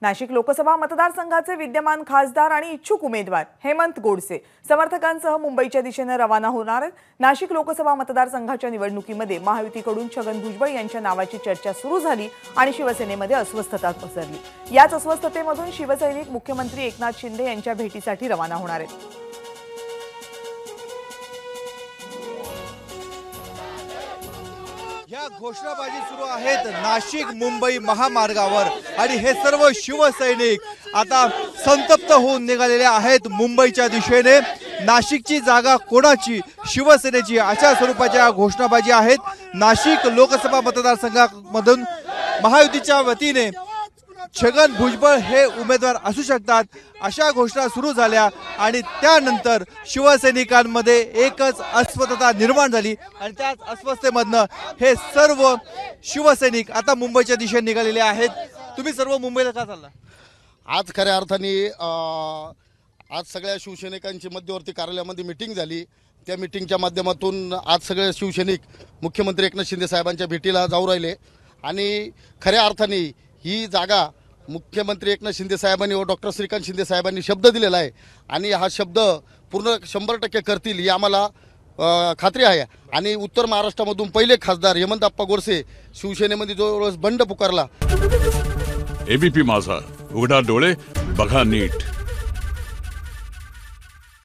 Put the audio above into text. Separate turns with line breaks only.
नाशिक लोकसभा मतदारसंघाचे विद्यमान खासदार आणि इच्छुक उमेदवार हेमंत गोडसे समर्थकांसह मुंबईच्या दिशेने रवाना होणार आहेत। नाशिक लोकसभा मतदारसंघाच्या निवडणुकीमध्ये महायुतीकडून छगन भुजबळ यांच्या नावाची चर्चा सुरू झाली आणि शिवसेनेमध्ये अस्वस्थता पसरली। याच अस्वस्थतेमधून शिवसैनिक मुख्यमंत्री एकनाथ शिंदे यांच्या भेटीसाठी रवाना होणार आहेत।
या घोषणाबाजी सुरू आहेत नाशिक मुंबई महामार्गावर आणि हे सर्व शिवसैनिक आता संतप्त होऊन निघालेले आहेत मुंबईच्या दिशेने। नाशिकची जागा कोणाची, शिवसेनेची, अशा स्वरूपाच्या घोषणाबाजी आहेत। नाशिक लोकसभा मतदारसंघामधून महायुतीच्या वतीने छगन भुजबळ हे उमेदवार असू शकतात अशा घोषणा सुरू झाल्या आणि त्यानंतर शिवसैनिकांमध्ये एकच अस्वस्थता निर्माण झाली आणि त्याच अस्वस्थतेमधनं हे सर्व शिवसैनिक आता मुंबईच्या दिशेने निघालेले आहेत। तुम्ही सर्व मुंबईला का चालला?
आज खऱ्या अर्थाने आज सगळ्या शिवसैनिकांची मध्यवर्ती कार्यालयामध्ये मीटिंग झाली। त्या मीटिंगच्या माध्यमातून आज सगळे शिवसैनिक मुख्यमंत्री एकनाथ शिंदे साहेबांच्या भेटीला जाऊ राहिले आणि खऱ्या अर्थाने ही जागा मुख्यमंत्री एकनाथ शिंदे साहेबांनी व डॉक्टर श्रीकांत शिंदे साहेबांनी शब्द दिलेला आहे आणि हा शब्द पूर्ण 100% करतील ही आम्हाला खात्री आहे। आणि उत्तर महाराष्ट्रामधून पहिले खासदार हेमंत आप्पा गोडसे शिवसेनेमध्ये जो बंड पुकारला।
एबीपी माझा, उघडा डोळे बघा नीट।